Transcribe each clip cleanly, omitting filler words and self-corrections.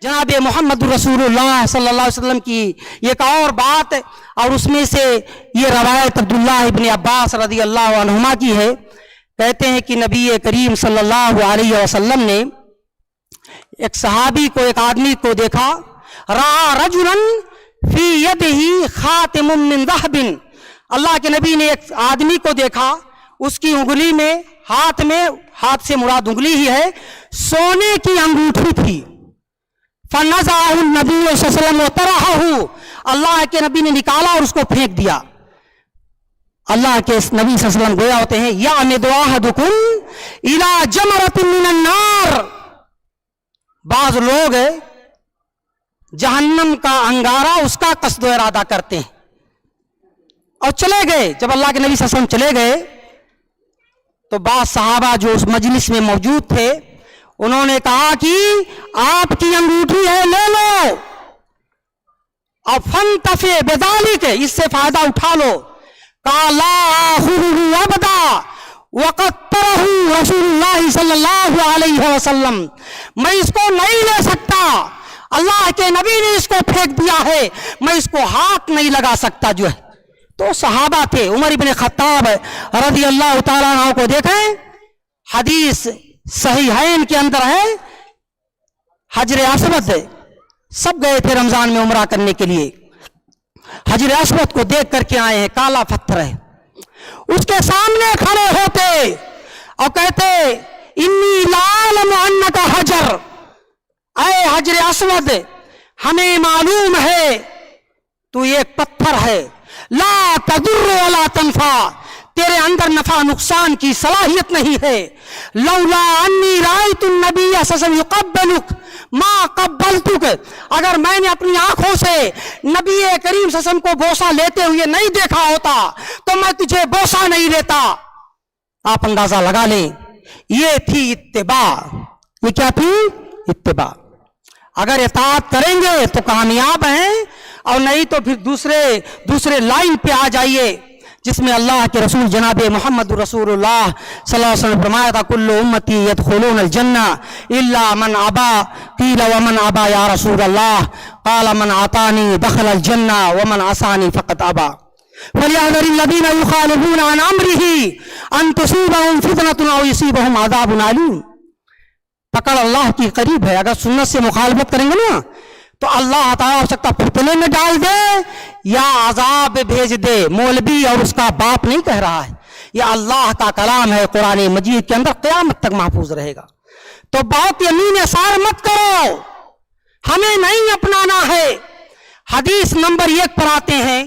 जनाब मोहम्मद रसूलुल्लाह सल्लल्लाहु अलैहि वसल्लम की एक और बात, और उसमें से ये रवायत अब्दुल्लाह इब्न अब्बास रज़ी अल्लाह अन्हुमा की है। कहते हैं कि नबी करीम सल्लल्लाहु अलैहि वसल्लम ने एक सहाबी को, एक आदमी को देखा, रा रजुलन फी यदिही खातिमुम मिन ज़हबिन। अल्लाह के नबी ने एक आदमी को देखा, उसकी उंगली में, हाथ में, हाथ से मुराद उंगली ही है, सोने की अंगूठी थी। फनज़अहु नबी सल्लल्लाहु अलैहि वसल्लम व तरहहु, अल्लाह के नबी ने निकाला और उसको फेंक दिया। अल्लाह के नबी सल्लल्लाहु अलैहि वसल्लम गोया होते हैं, यामिदु अहदुकुम इला जमरतिन मिनन नार। बाज लोग जहन्नम का अंगारा, उसका कस्द इरादा करते हैं और चले गए। जब अल्लाह के नबी सल्लल्लाहु अलैहि वसल्लम चले गए तो बाद सहाबा जो उस मजलिस में मौजूद थे, उन्होंने कहा कि आपकी अंगूठी है, ले लो, और फन तफे बेदालिक, इससे फायदा उठा लो। काला अबदा वक़त्तरहु रसूलुल्लाह सल्लल्लाहु अलैहि वसल्लम, मैं इसको नहीं ले सकता, अल्लाह के नबी ने इसको फेंक दिया है, मैं इसको हाथ नहीं लगा सकता जो है। तो सहाबा थे, उमर इब्न खत्ताब रज़ी अल्लाह तआला अन्हु को देखें, हदीस सहीहैन के अंदर है, हजर अस्वद, सब गए थे रमजान में उमरा करने के लिए, हजर अस्वद को देख करके आए हैं, काला पत्थर है, उसके सामने खड़े होते और कहते इन्नी लालम अन्नका हजर, ऐ हजर अस्वद, हमें मालूम है तू एक पत्थर है, ला तदुर्र वला तनफा, तेरे अंदर नफा नुकसान की सलाहियत नहीं है। लौला अन्नी रायतु नबिय्य सल्लल्लाहु अलैहि वसल्लम युक़ब्बिलुक मा क़ब्बलतुक, अगर मैंने अपनी आंखों से नबी करीम सल्लल्लाहु अलैहि वसल्लम को बोसा लेते हुए नहीं देखा होता तो मैं तुझे बोसा नहीं लेता। आप अंदाजा लगा लें, ये थी इत्तिबा। ये क्या थी? इत्तिबा। अगर इताअत करेंगे तो कामयाब हैं, और नहीं तो फिर दूसरे लाइन पे आ जाइए, जिसमें अल्लाह के रसूल जनाब मोहम्मद रसूलुल्लाह सल्लल्लाहु अलैहि वसल्लम फरमाया था, कुल्लु उम्मती यदखुलूनल जन्ना इल्ला मन अबा, क़ील व मन अबा या रसूलल्लाह, क़ाल मन अतानी दखलल जन्ना व मन असानी फ़क़द अबा। फलियहज़रिल लज़ीना युख़ालिफ़ूना अन अम्रिही अन तुसीबहुम फ़ितनतुन औ युसीबहुम अज़ाबुन अलीम। पकड़ अल्लाह की करीब है, अगर सुन्नत से मुखालफत करेंगे ना तो अल्लाह ताला हो सकता फितने में डाल दे या अजाब भेज दे। मौलवी और उसका बाप नहीं कह रहा है, यह अल्लाह का कलाम है, कुरान मजीद के अंदर क़यामत तक महफूज रहेगा। तो बहुत यमीन सार मत करो, हमें नहीं अपनाना है। हदीस नंबर 1 पर आते हैं,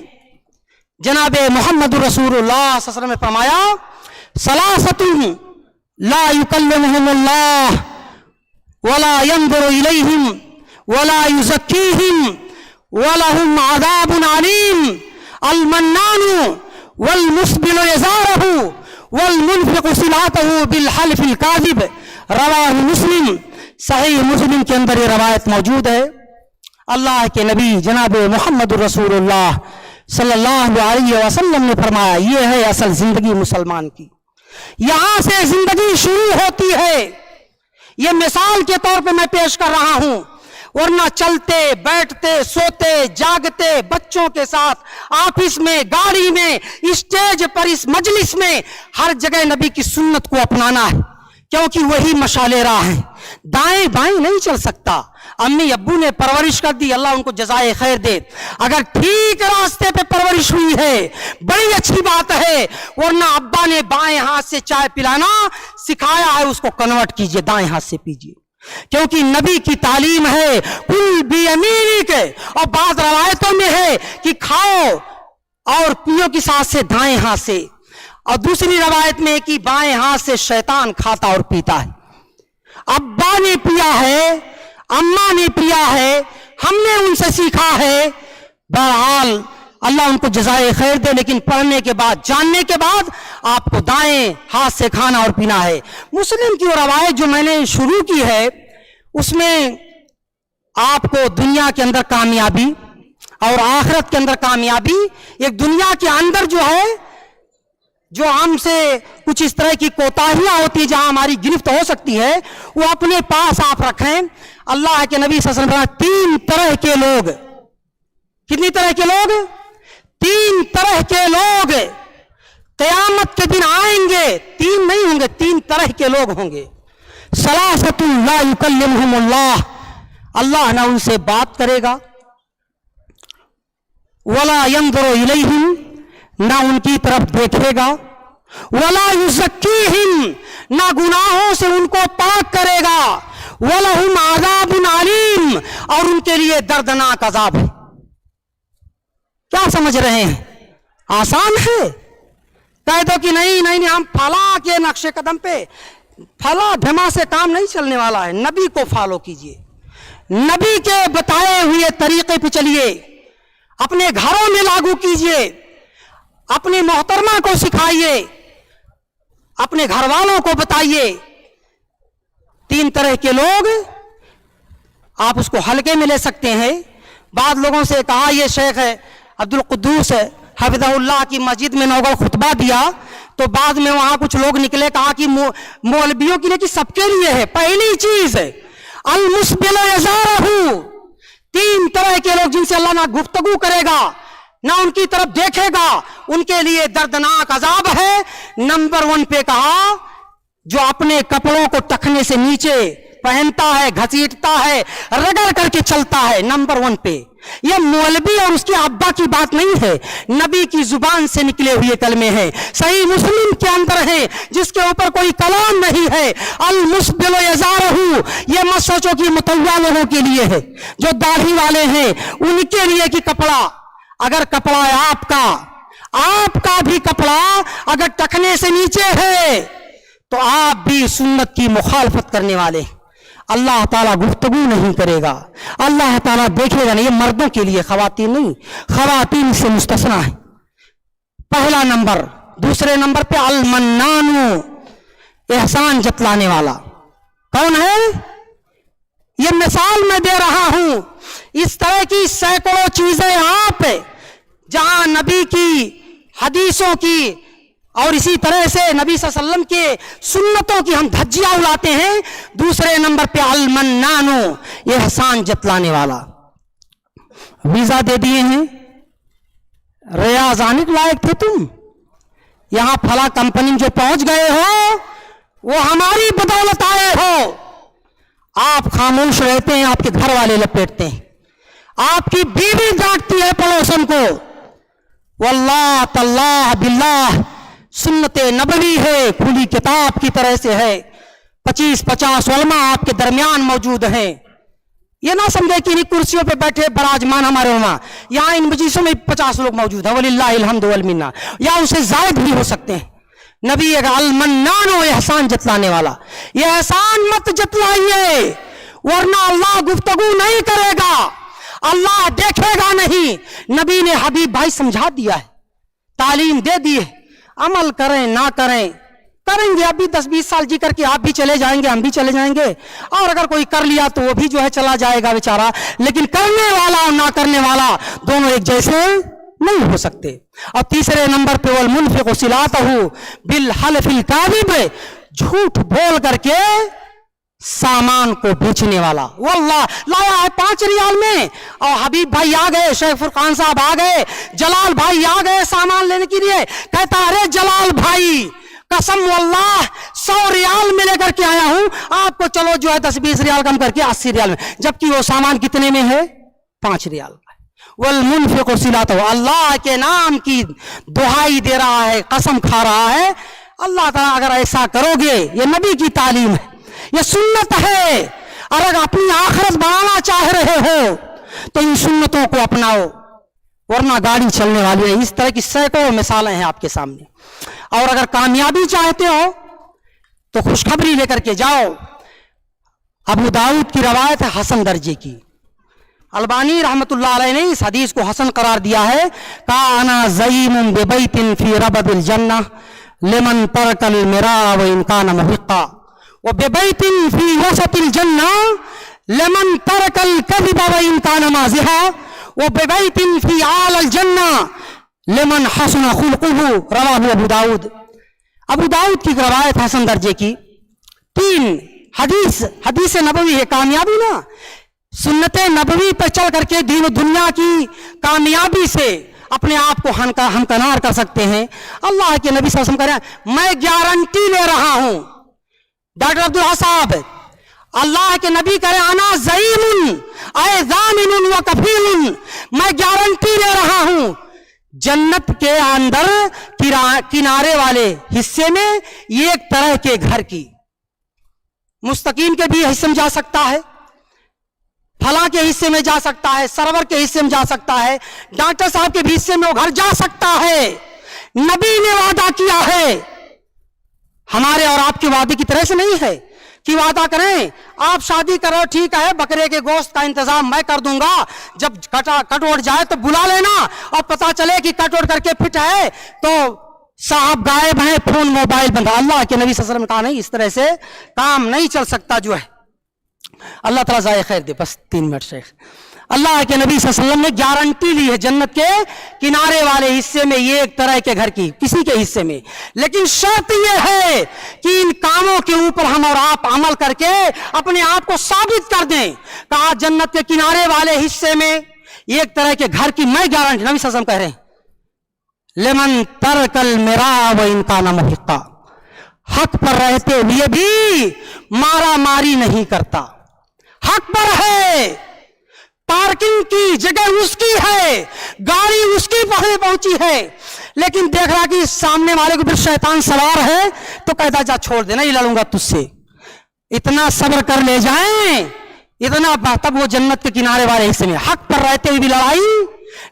जनाब मोहम्मद रसूलुल्लाह सल्लल्लाहु अलैहि वसल्लम ने फरमाया, सलासतुन ला युकल्लिमुहुमुल्लाह वला यंज़ुरु इलैहिम वला युज़क्कीहिम वलहुम अज़ाबुन अलीम, अल मन्नानु वल मुस्बिलु इज़ारहु वल मुनफ़िक़ु सिलातहु बिल हल्फ़िल काज़िब, रवाहु मुस्लिम। सही मुस्लिम के अंदर ये रवायत मौजूद है। अल्लाह के नबी जनाब मोहम्मद रसूलुल्लाह सल्लल्लाहु अलैहि वसल्लम ने फरमाया, ये है असल जिंदगी मुसलमान की, यहां से जिंदगी शुरू होती है। ये मिसाल के तौर पे मैं पेश कर रहा हूं, वरना चलते बैठते सोते जागते बच्चों के साथ, ऑफिस में, गाड़ी में, स्टेज पर, इस मजलिस में, हर जगह नबी की सुन्नत को अपनाना है, क्योंकि वही मशाले राह है। दाएं बाएं नहीं चल सकता। अम्मी अब्बू ने परवरिश कर दी, अल्लाह उनको जज़ाए खैर दे, अगर ठीक रास्ते पे परवरिश हुई है बड़ी अच्छी बात है, वरना अब्बा ने बाएं हाथ से चाय पिलाना सिखाया है, उसको कन्वर्ट कीजिए, दाएं हाथ से पीजिए, क्योंकि नबी की तालीम है कुल बियमीनिक। और बात रवायतों में है कि खाओ और पियो किस हाथ से? दाएं हाथ से। और दूसरी रवायत में है कि बाएं हाथ से शैतान खाता और पीता है। अब्बा ने पिया है, अम्मा ने पिया है, हमने उनसे सीखा है। बहरहाल अल्लाह उनको जज़ाए खैर दे, लेकिन पढ़ने के बाद, जानने के बाद आपको दाएं हाथ से खाना और पीना है। मुस्लिम की वो रवायत जो मैंने शुरू की है, उसमें आपको दुनिया के अंदर कामयाबी और आखिरत के अंदर कामयाबी, एक दुनिया के अंदर जो है जो हमसे कुछ इस तरह की कोताहियां होती है जहां हमारी गिरफ्त हो सकती है, वो अपने पास आप रखें। अल्लाह के नबी सल्लल्लाहु अलैहि वसल्लम, 3 तरह के लोग, कितनी तरह के लोग? 3 तरह के लोग क़यामत के दिन आएंगे। 3 नहीं होंगे, 3 तरह के लोग होंगे। सलासतुन ला युकल्लिमुहुमुल्लाह, अल्लाह ना उनसे बात करेगा, वला यंज़ुरु इलैहिम, ना उनकी तरफ देखेगा, वला युज़क्कीहिम, ना गुनाहों से उनको पाक करेगा, वलहुम अज़ाबुन अलीम, और उनके लिए दर्दनाक अज़ाब है। क्या समझ रहे हैं? आसान है? कह दो कि नहीं नहीं नहीं, हम फला के नक्शे कदम पे, फला ढमा से काम नहीं चलने वाला है। नबी को फॉलो कीजिए, नबी के बताए हुए तरीके पे चलिए, अपने घरों में लागू कीजिए, अपनी मोहतरमा को सिखाइए, अपने घर वालों को बताइए। 3 तरह के लोग, आप उसको हल्के में ले सकते हैं। बाद लोगों से कहा, ये शेख है अब्दुल कुद्दूस हफिज़हुल्लाह की मस्जिद में नौगढ़ खुतबा दिया, तो बाद में वहां कुछ लोग निकले, कहा कि मौलवियों के लिए कि सबके लिए है। पहली चीज अल मुस्बिल यज़ारहु, 3 तरह के लोग जिनसे अल्लाह ना गुफ्तगू करेगा, ना उनकी तरफ देखेगा, उनके लिए दर्दनाक अजाब है। नंबर 1 पे कहा, जो अपने कपड़ों को टखने से नीचे पहनता है, घसीटता है, रगड़ करके चलता है। नंबर 1 पे यह मौलवी और उसके अब्बा की बात नहीं है, नबी की जुबान से निकले हुए कलमे हैं, सही मुस्लिम के अंदर है, जिसके ऊपर कोई कलाम नहीं है। अल मुस्बिल यज़ारहु, ये मत सोचो कि मुतव्वा लोगों के लिए है, जो दाढ़ी वाले हैं उनके लिए कि कपड़ा, अगर कपड़ा है आपका भी कपड़ा अगर टखने से नीचे है तो आप भी सुन्नत की मुखालफत करने वाले। अल्लाह ताला गुफ्तगू नहीं करेगा, अल्लाह ताला देखेगा नहीं। ये मर्दों के लिए, खवातीन नहीं, खवातीन से मुस्तस्ना है। पहला नंबर। दूसरे नंबर पे अल मन्नानु, एहसान जतलाने वाला। कौन है? ये मिसाल मैं दे रहा हूं। इस तरह की सैकड़ों चीजें आप जहां नबी की हदीसों की और इसी तरह से नबी सल्लल्लाहु अलैहि वसल्लम के सुन्नतों की हम धज्जियां उड़ाते हैं। दूसरे नंबर पे अल मन्नानु, एहसान जतलाने वाला। वीजा दे दिए हैं, रियाज आने के लायक थे तुम, यहां फला कंपनी में जो पहुंच गए हो वो हमारी बदौलत आए हो। आप खामोश रहते हैं, आपके घर वाले लपेटते हैं, आपकी बीवी डांटती है पड़ोसन को। वल्लाह तल्लाह बिल्लाह, सुन्नते नबवी है, खुली किताब की तरह से है। 25-50 उलमा आपके दरमियान मौजूद हैं। ये ना समझे कि इन कुर्सियों पे बैठे बराजमान हमारे उलमा, यहां इन मजलिसों में 50 लोग मौजूद हैं, वलिल्लाहिल हम्दु वल मिन्ना, या उससे जायद भी हो सकते हैं। नबी अल मन्नानो, एहसान जतलाने वाला। ये एहसान मत जतलाइए, वरना अल्लाह गुफ्तगू नहीं करेगा, अल्लाह देखेगा नहीं। नबी ने हबीब भाई समझा दिया है, तालीम दे दी है। अमल करें ना करें, करेंगे अभी 10-20 साल जी करके आप भी चले जाएंगे, हम भी चले जाएंगे, और अगर कोई कर लिया तो वो भी जो है चला जाएगा बेचारा। लेकिन करने वाला और ना करने वाला दोनों एक जैसे नहीं हो सकते। और तीसरे नंबर पे वल मुनफिकु सिलातहु बिल हलफिल काज़िब, झूठ बोल करके सामान को बेचने वाला। वल्लाह लाया है 5 रियाल में, और हबीब भाई आ गए, शेख फुरकान साहब आ गए, जलाल भाई आ गए सामान लेने के लिए। कहता अरे जलाल भाई कसम वल्लाह 100 रियाल में लेकर के आया हूं, आपको चलो जो है 10-20 रियाल कम करके 80 रियाल में, जबकि वो सामान कितने में है? 5 रियाल। वल मुनफिकु सिलातहु, अल्लाह के नाम की दुहाई दे रहा है, कसम खा रहा है। अल्लाह ताला अगर ऐसा करोगे, ये नबी की तालीम है, ये सुन्नत है। अगर अपनी आखिरत बनाना चाह रहे हो तो इन सुन्नतों को अपनाओ, वरना गाड़ी चलने वाली है। इस तरह की सैकड़ों मिसालें हैं आपके सामने। और अगर कामयाबी चाहते हो तो खुशखबरी लेकर के जाओ। अबू दाऊद की रवायत है हसन दर्जे की, अलबानी रहमतुल्लाह अलैह ने इस हदीस को हसन करार दिया है। काना ज़ईमुन बिबैतिन फी रबदिल जन्नह लिमन तरकल मिरा व इन काना मुहिक्का व बिबैतिन फी वसतिल जन्नह लिमन तरकल कज़िब व इन काना माज़िहा व बिबैतिन फी आलल जन्नह लिमन हसना खुल्कुहु, रवाहु अबू दाऊद। अबू दाऊद की रवायत हसन दर्जे की। 3 हदीस नबवी है। कामयाबी ना सुन्नत नबवी पर चल करके दीन दुनिया की कामयाबी से अपने आप को हमकनार कर सकते हैं। अल्लाह के नबी सल्लल्लाहु अलैहि वसल्लम कह रहे हैं, मैं गारंटी ले रहा हूं। डॉक्टर अब्दुल साहब, अल्लाह के नबी कह रहे हैं, अना ज़ईमुन ऐ ज़ामिनुन व कफीलुन, मैं गारंटी ले रहा हूं जन्नत के अंदर किनारे वाले हिस्से में एक तरह के घर की। मुस्तकीम के भी हिस्से में जा सकता है, फला के हिस्से में जा सकता है, सरवर के हिस्से में जा सकता है, डॉक्टर साहब के भी हिस्से में वो घर जा सकता है। नबी ने वादा किया है, हमारे और आपके वादे की तरह से नहीं है कि वादा करें आप शादी करो, ठीक है, बकरे के गोश्त का इंतजाम मैं कर दूंगा, जब कटोट जाए तो बुला लेना, और पता चले कि कटोट करके फिट है तो साहब गायब है, फोन मोबाइल बंद। अल्लाह के नबी सल्लल्लाहु अलैहि वसल्लम कहा नहीं, इस तरह से काम नहीं चल सकता जो है। अल्लाह ताला जाए खैर दे। बस 3 मिनट शेख। अल्लाह के नबी सल्लल्लाहु अलैहि वसल्लम ने गारंटी ली है जन्नत के किनारे वाले हिस्से में ये एक तरह के घर की, किसी के हिस्से में। लेकिन शर्त यह है कि इन कामों के ऊपर हम और आप अमल करके अपने आप को साबित कर दें। कहा जन्नत के किनारे वाले हिस्से में एक तरह के घर की मैं गारंटी, नबी सल्लल्लाहु अलैहि वसल्लम कह रहे हैं, लेमन तरकल मेरा व इनका न मुहिक्का, हक पर रहते हुए भी मारा मारी नहीं करता, हक पर है, पार्किंग की जगह उसकी है, गाड़ी उसकी पहुंची है, लेकिन देख रहा कि सामने वाले को फिर शैतान सवार है तो कहता जा छोड़ देना, ही लड़ूंगा तुझसे। इतना सब्र कर ले जाएं, इतना तब वो जन्नत के किनारे वाले हिस्से में हक पर रहते हुए भी लड़ाई,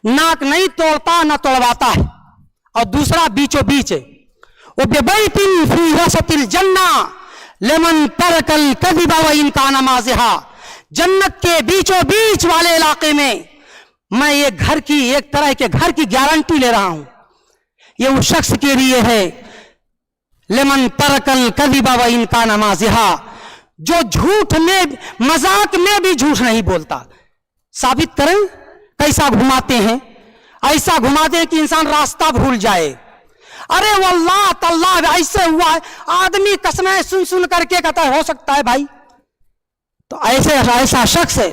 नाक नहीं तोड़ता ना तोड़वाता है। और दूसरा बीचों बीच वो बेबैतिन फी वसतिल जन्ना लेमन तरकल कज़िबा व इन काना माज़िहा, जन्नत के बीचों बीच वाले इलाके में मैं एक घर की, एक तरह के घर की गारंटी ले रहा हूं। ये उस शख्स के लिए है, लेमन तरकल कज़िबा व इन काना माज़िहा, जो झूठ में मजाक में भी झूठ नहीं बोलता। साबित करें कैसा घुमाते हैं, ऐसा घुमाते हैं कि इंसान रास्ता भूल जाए। अरे वल्लाह तल्लाह ऐसे हुआ है, आदमी कसमें सुन सुन करके कहता है हो सकता है भाई। तो ऐसा शख्स है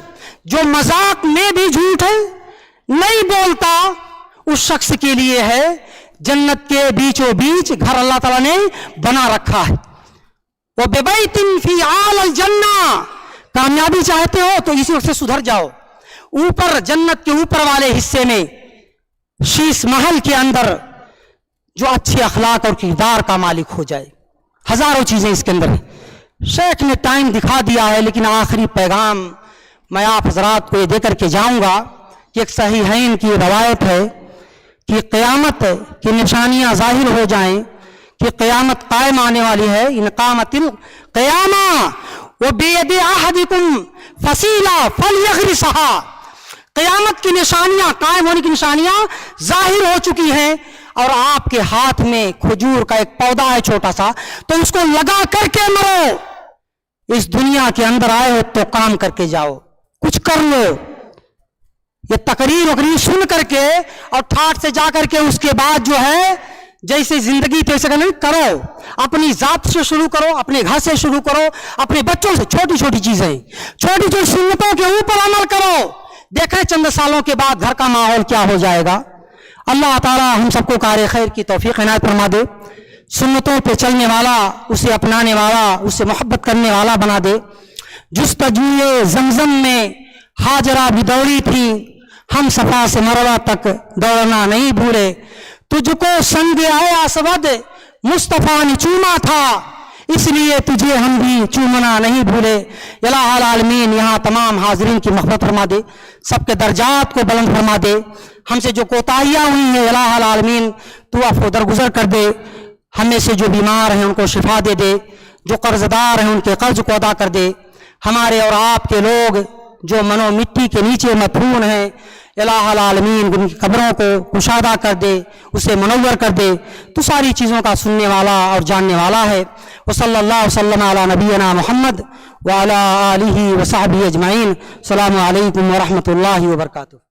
जो मजाक में भी झूठ है नहीं बोलता, उस शख्स के लिए है जन्नत के बीचों बीच घर अल्लाह ताला ने बना रखा है। वो बेबैतिन फी आल जन्ना, कामयाबी चाहते हो तो इसी वक्त से सुधर जाओ। ऊपर जन्नत के ऊपर वाले हिस्से में शीश महल के अंदर जो अच्छे अखलाक और किरदार का मालिक हो जाए। हजारों चीजें इसके अंदर है। शेख ने टाइम दिखा दिया है, लेकिन आखिरी पैगाम मैं आप हजरात को ये दे करके जाऊंगा कि एक सहीहैन की रवायत है कि क़यामत की निशानियां जाहिर हो जाएं, कि क़यामत कायम आने वाली है। इन कामतिल क़यामा वो बेयदि अहदिकुम फसीला फलयग़रिसहा, क़यामत की निशानियां, कायम होने की निशानियां जाहिर हो चुकी हैं, और आपके हाथ में खजूर का एक पौधा है छोटा सा, तो उसको लगा करके मरो। इस दुनिया के अंदर आए हो तो काम करके जाओ, कुछ कर लो। ये तकरीर वकरीर सुन करके और ठाठ से जा करके उसके बाद जो है जैसे जिंदगी तैसे नहीं करो। अपनी जात से शुरू करो, अपने घर से शुरू करो, अपने बच्चों से छोटी छोटी चीजें, छोटी छोटी सुन्नतों के ऊपर अमल करो। देखें चंद सालों के बाद घर का माहौल क्या हो जाएगा। अल्लाह ताला हम सबको कार खैर की तौफीक इनायत फरमा दे। सुन्नतों पे चलने वाला, उसे अपनाने वाला, उससे मोहब्बत करने वाला बना दे। जुस्तजूए ज़मज़म में हाजरा भी दौड़ी थी, हम सफा से मरवा तक दौड़ना नहीं भूले। तुझको संग आए असवद मुस्तफ़ा ने चूमा था, इसलिए तुझे हम भी चूमना नहीं भूले। इलाहुल आलमीन यहाँ तमाम हाजरीन की मग़फ़िरत फरमा दे, सबके दर्जात को बुलंद फरमा दे। हमसे जो कोताहियाँ हुई हैं इलाहुल आलमीन तू अफ़्व दरगुज़र कर दे। हमें से जो बीमार हैं उनको शिफा दे दे, जो कर्जदार हैं उनके कर्ज को अदा कर दे। हमारे और आपके लोग जो मनो मिट्टी के नीचे मदफून हैं, इलाहुल आलमीन उनकी कब्रों को कुशादा कर दे, उसे मनव्वर कर दे। तो सारी चीज़ों का सुनने वाला और जानने वाला है। व सल्लल्लाहु वसल्लम अला नबीना मुहम्मद व अला आलिहि व सहबिहि अजमाइन। अस्सलामु अलैकुम व रहमतुल्लाहि व बरकातुहू।